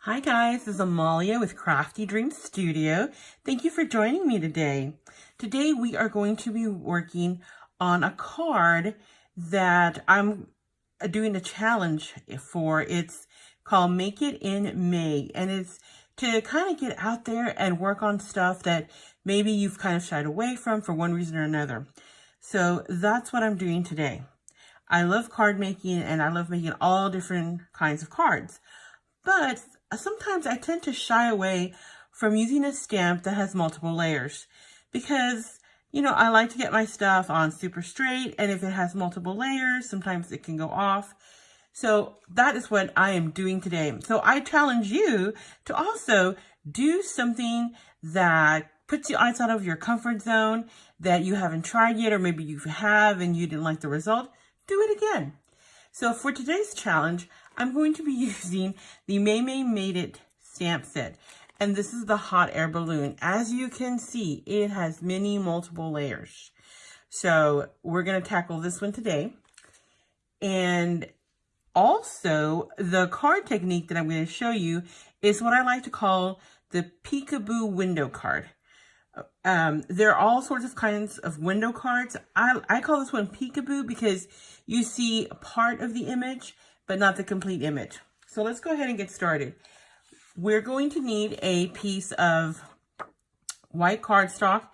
Hi guys, this is Amalia with CraftyDreamsStudio. Thank you for joining me today. Today we are going to be working on a card that I'm doing a challenge for. It's called Make It in May, and it's to kind of get out there and work on stuff that maybe you've kind of shied away from for one reason or another. So that's what I'm doing today. I love card making and I love making all different kinds of cards, but sometimes I tend to shy away from using a stamp that has multiple layers because, you know, I like to get my stuff on super straight, and if it has multiple layers, sometimes it can go off. So that is what I am doing today. So I challenge you to also do something that puts you outside of your comfort zone that you haven't tried yet, or maybe you have and you didn't like the result. Do it again. So for today's challenge, I'm going to be using the May Made It stamp set. And this is the hot air balloon. As you can see, it has many multiple layers. So we're going to tackle this one today. And also, the card technique that I'm going to show you is what I like to call the peekaboo window card. There are all sorts of kinds of window cards. I call this one peekaboo because you see part of the image, but not the complete image. So let's go ahead and get started. We're going to need a piece of white cardstock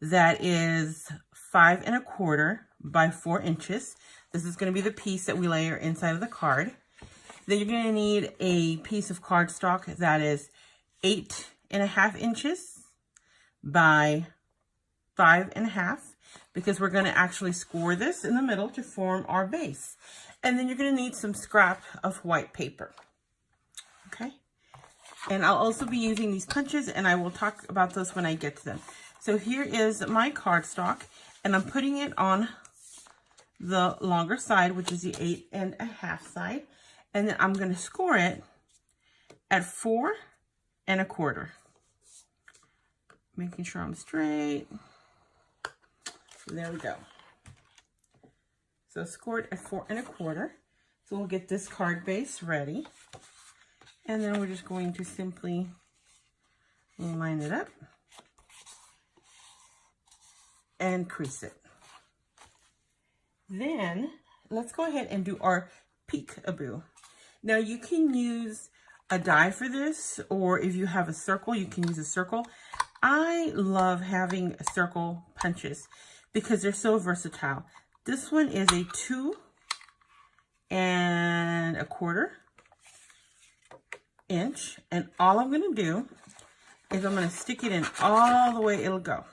that is 5 1/4 by 4 inches. This is going to be the piece that we layer inside of the card. Then you're going to need a piece of cardstock that is 8 1/2 inches by 5 1/2, because we're going to actually score this in the middle to form our base. And then you're going to need some scrap of white paper. Okay. And I'll also be using these punches, and I will talk about those when I get to them. So here is my cardstock, and I'm putting it on the longer side, which is the 8 1/2 side. And then I'm going to score it at 4 1/4. Making sure I'm straight. There we go. So scored at 4 1/4. So we'll get this card base ready. And then we're just going to simply line it up and crease it. Then let's go ahead and do our peekaboo. Now you can use a die for this, or if you have a circle, you can use a circle. I love having circle punches because they're so versatile. This one is a 2 1/4 inch, and all I'm going to do is I'm going to stick it in all the way it'll go.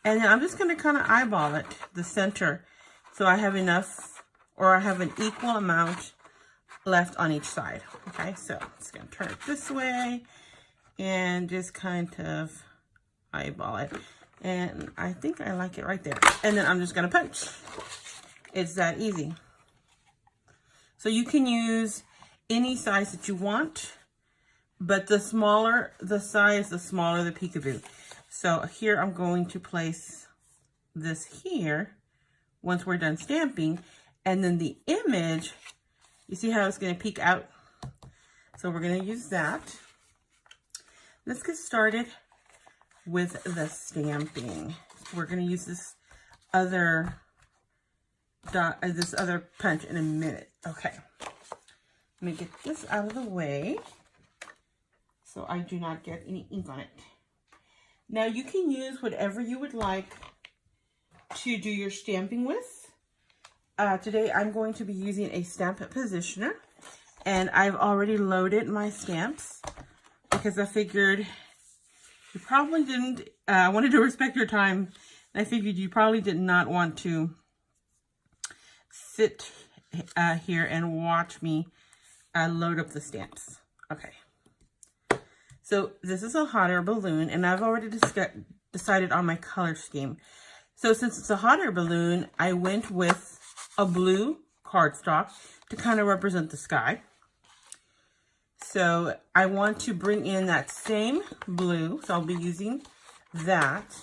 And then I'm just going to kind of eyeball it, the center, so I have enough, or I have an equal amount left on each side. Okay, so I'm just going to turn it this way and just kind of eyeball it. And I think I like it right there. And then I'm just going to punch. It's that easy. So you can use any size that you want, but the smaller the size, the smaller the peekaboo. So here I'm going to place this here once we're done stamping. And then the image, you see how it's going to peek out? So we're going to use that. Let's get started with the stamping. We're going to use this other punch in a minute. Okay, let me get this out of the way so I do not get any ink on it. Now you can use whatever you would like to do your stamping with. Today I'm going to be using a stamp positioner, and I've already loaded my stamps because I figured you probably didn't, I wanted to respect your time, and I figured you probably did not want to sit here and watch me load up the stamps. Okay. So this is a hot air balloon, and I've already decided on my color scheme. So since it's a hot air balloon, I went with a blue cardstock to kind of represent the sky. So I want to bring in that same blue, so I'll be using that,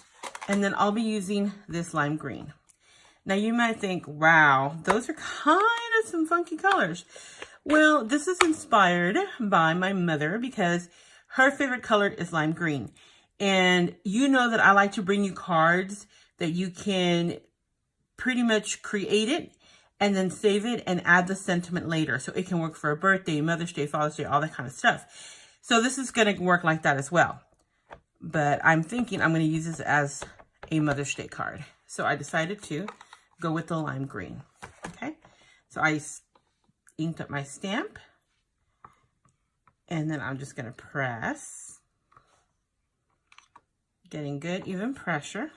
and then I'll be using this lime green. Now you might think, wow, those are kind of some funky colors. Well, this is inspired by my mother because her favorite color is lime green. And you know that I like to bring you cards that you can pretty much create it and then save it and add the sentiment later. So it can work for a birthday, Mother's Day, Father's Day, all that kind of stuff. So this is going to work like that as well. But I'm thinking I'm going to use this as a Mother's Day card. So I decided to go with the lime green. Okay. So I inked up my stamp. And then I'm just going to press. Getting good, even pressure.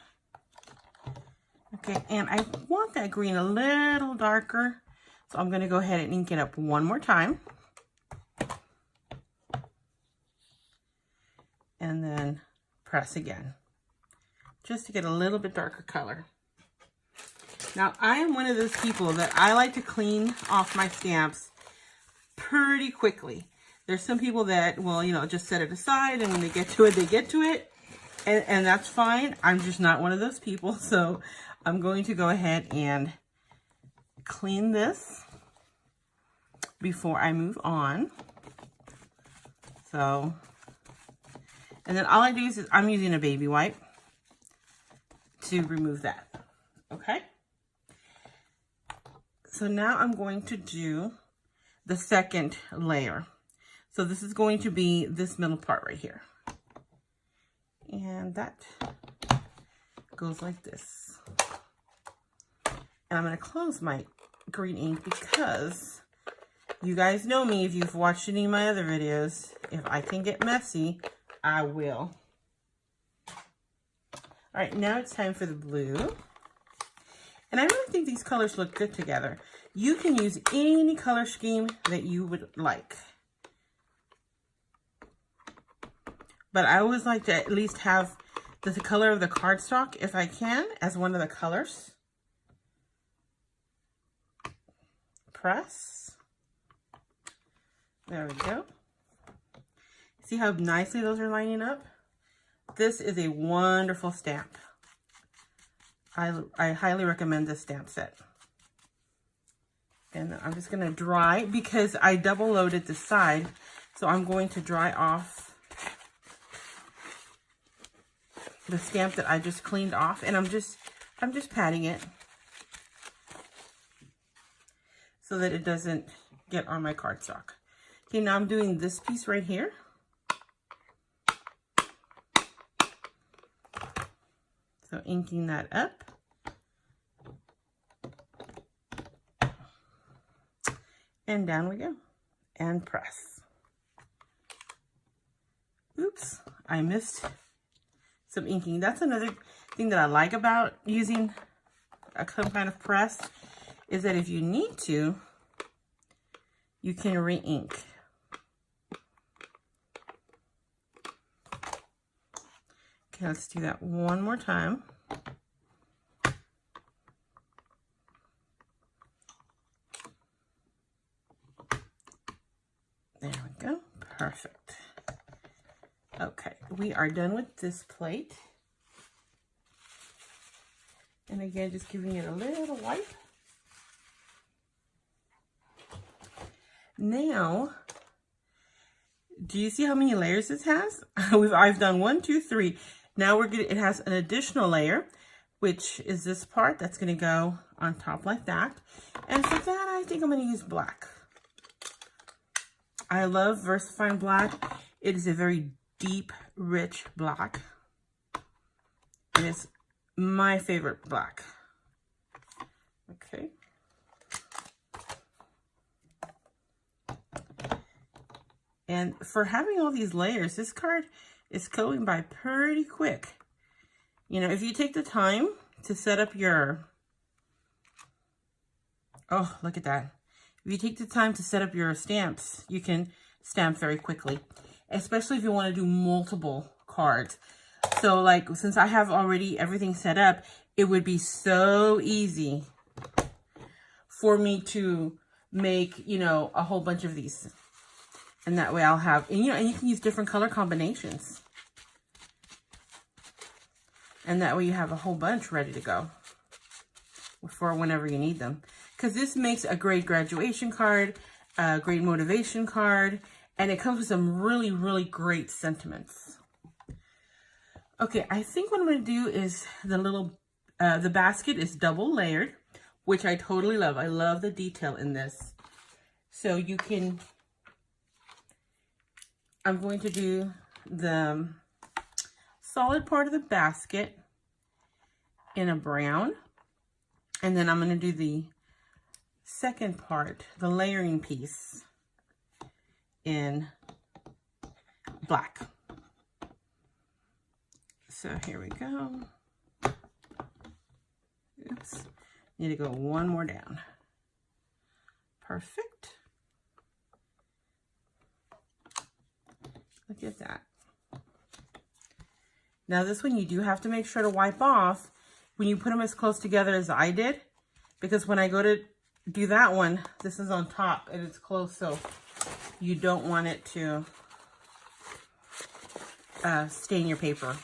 Okay, and I want that green a little darker. So I'm going to go ahead and ink it up one more time. And then press again. Just to get a little bit darker color. Now, I am one of those people that I like to clean off my stamps pretty quickly. There's some people that will, you know, just set it aside, and when they get to it, they get to it. And that's fine. I'm just not one of those people. So I'm going to go ahead and clean this before I move on. So, and then all I do is I'm using a baby wipe to remove that. Okay. So now I'm going to do the second layer. So this is going to be this middle part right here. And that goes like this. And I'm going to close my green ink because you guys know me. If you've watched any of my other videos, if I can get messy, I will. All right, now it's time for the blue. And I really think these colors look good together. You can use any color scheme that you would like. But I always like to at least have the color of the cardstock, if I can, as one of the colors. Press. There we go. See how nicely those are lining up? This is a wonderful stamp. I highly recommend this stamp set. And I'm just going to dry because I double loaded the side. So I'm going to dry off the stamp that I just cleaned off, and I'm just patting it so that it doesn't get on my cardstock. Okay, now I'm doing this piece right here. So inking that up. And down we go. And press. Oops, I missed some inking. That's another thing that I like about using some kind of press, is that if you need to, you can re-ink. Okay, let's do that one more time. There we go. Perfect. Okay, we are done with this plate. And again, just giving it a little wipe. Now, do you see how many layers this has? I've done 1, 2, 3. Now it has an additional layer, which is this part that's going to go on top like that. And for that, I think I'm going to use black. I love VersaFine black. It is a very deep, rich black. And it's my favorite black. Okay. And for having all these layers, this card is going by pretty quick. You know, if you take the time to set up your, oh, look at that. If you take the time to set up your stamps, you can stamp very quickly, especially if you want to do multiple cards. So like, since I have already everything set up, it would be so easy for me to make, you know, a whole bunch of these. And that way I'll have, and you know, and you can use different color combinations. And that way you have a whole bunch ready to go for whenever you need them. Because this makes a great graduation card, a great motivation card, and it comes with some really, really great sentiments. Okay, I think what I'm going to do is the basket is double layered, which I totally love. I love the detail in this. So you can, I'm going to do the solid part of the basket in a brown, and then I'm going to do the second part, the layering piece, in black. So here we go. Oops, need to go one more down. Perfect. Look at that. Now this one you do have to make sure to wipe off when you put them as close together as I did, because when I go to do that one, this is on top and it's close, so you don't want it to stain your paper.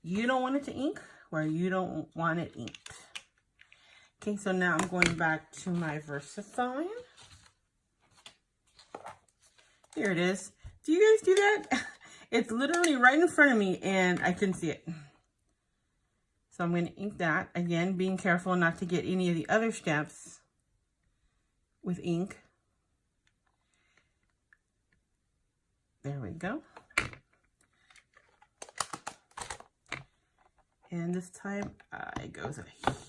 You don't want it to ink where you don't want it inked. Okay, so now I'm going back to my VersaFine. Here it is. Do you guys do that? It's literally right in front of me and I couldn't see it. So I'm going to ink that. Again, being careful not to get any of the other steps with ink. There we go. And this time it goes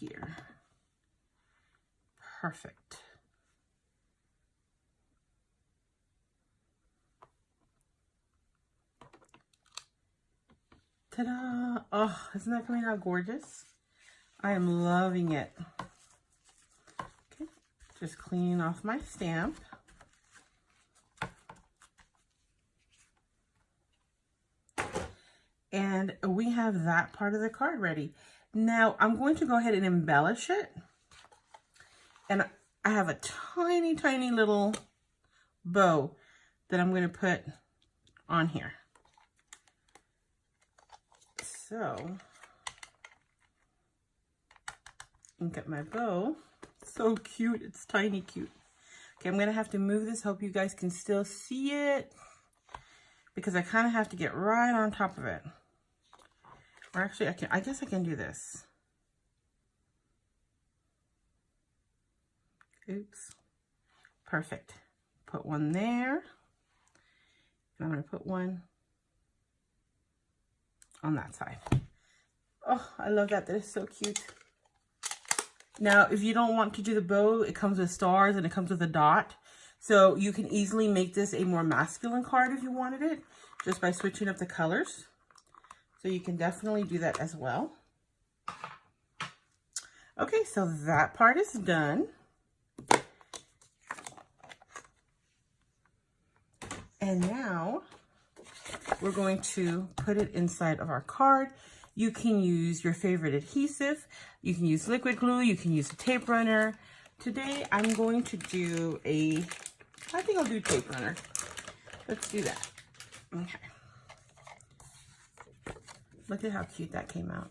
here. Perfect. Ta-da! Oh, isn't that coming out gorgeous? I am loving it. Okay, just cleaning off my stamp. And we have that part of the card ready. Now I'm going to go ahead and embellish it. And I have a tiny, tiny little bow that I'm going to put on here. So, ink up my bow. So cute. It's tiny cute. Okay, I'm going to have to move this. Hope you guys can still see it, because I kind of have to get right on top of it. Or actually, I guess I can do this. Oops. Perfect. Put one there. And I'm going to put one on that side. Oh, I love that. That is so cute. Now, if you don't want to do the bow, it comes with stars and it comes with a dot. So you can easily make this a more masculine card if you wanted it, just by switching up the colors. So you can definitely do that as well. Okay, so that part is done. And now we're going to put it inside of our card. You can use your favorite adhesive. You can use liquid glue. You can use a tape runner. Today I'm going to do I think I'll do tape runner. Let's do that. Okay. Look at how cute that came out.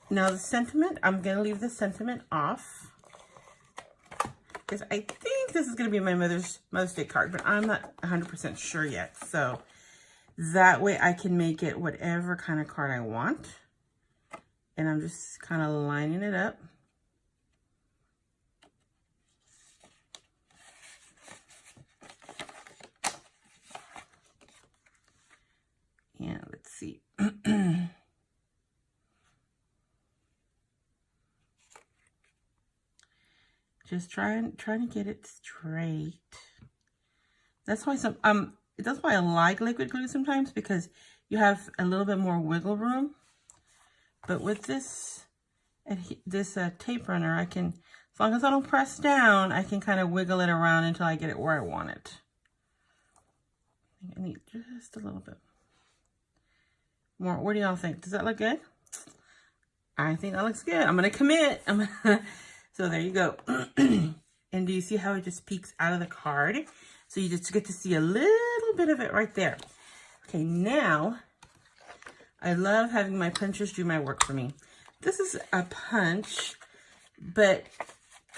Now the sentiment, I'm going to leave the sentiment off, because I think this is going to be my Mother's Day card, but I'm not 100% sure yet. So that way I can make it whatever kind of card I want. And I'm just kind of lining it up. Yeah, let's see. Just trying to get it straight. That's why that's why I like liquid glue sometimes, because you have a little bit more wiggle room. But with this tape runner, I can, as long as I don't press down, I can kind of wiggle it around until I get it where I want it. I think I need just a little bit more. What do y'all think? Does that look good? I think that looks good. I'm gonna commit. So there you go. And do you see how it just peeks out of the card? So you just get to see a little bit of it right there. Okay, now I love having my punchers do my work for me. This is a punch, but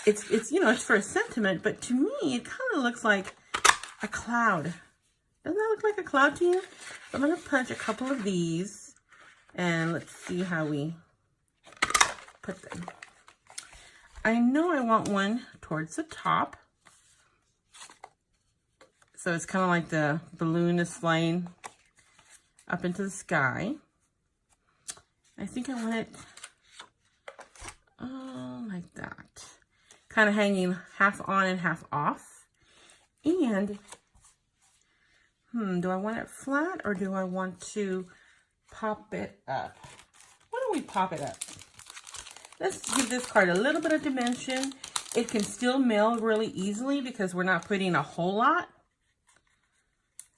it's you know, it's for a sentiment, but to me, it kind of looks like a cloud. Doesn't that look like a cloud to you? So I'm going to punch a couple of these, and let's see how we put them. I know I want one towards the top. So it's kind of like the balloon is flying up into the sky. I think I want it like that. Kind of hanging half on and half off. And, do I want it flat or do I want to pop it up? Why don't we pop it up? Let's give this card a little bit of dimension. It can still mail really easily because we're not putting a whole lot.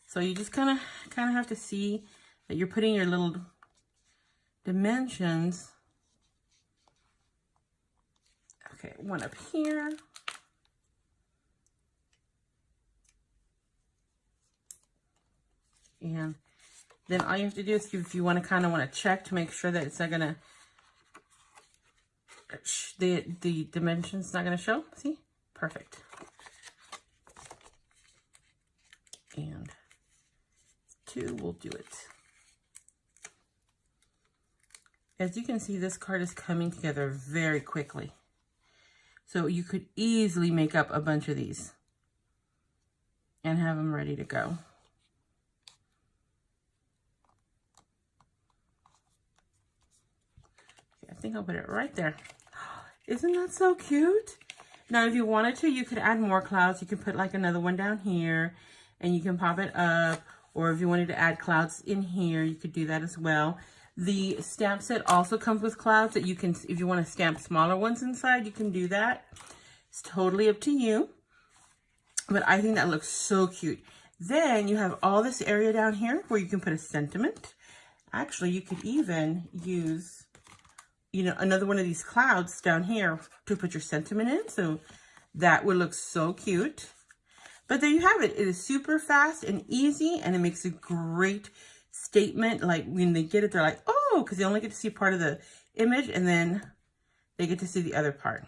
So you just kind of have to see that you're putting your little dimensions. Okay, one up here. And then all you have to do is, if you want to check to make sure that it's not gonna, the dimension's not gonna show. See, perfect. And 2 will do it. As you can see, this card is coming together very quickly. So you could easily make up a bunch of these and have them ready to go. Okay, I think I'll put it right there. Isn't that so cute? Now, if you wanted to, you could add more clouds. You could put like another one down here and you can pop it up. Or if you wanted to add clouds in here, you could do that as well. The stamp set also comes with clouds that you can, if you want to stamp smaller ones inside, you can do that. It's totally up to you. But I think that looks so cute. Then you have all this area down here where you can put a sentiment. Actually, you could even use, you know, another one of these clouds down here to put your sentiment in. So that would look so cute. But there you have it. It is super fast and easy, and it makes a great statement. Like when they get it, they're like, oh, because they only get to see part of the image and then they get to see the other part.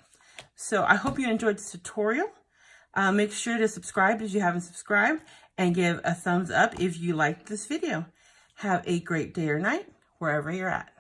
So I hope you enjoyed this tutorial. Make sure to subscribe if you haven't subscribed and give a thumbs up if you liked this video. Have a great day or night wherever you're at.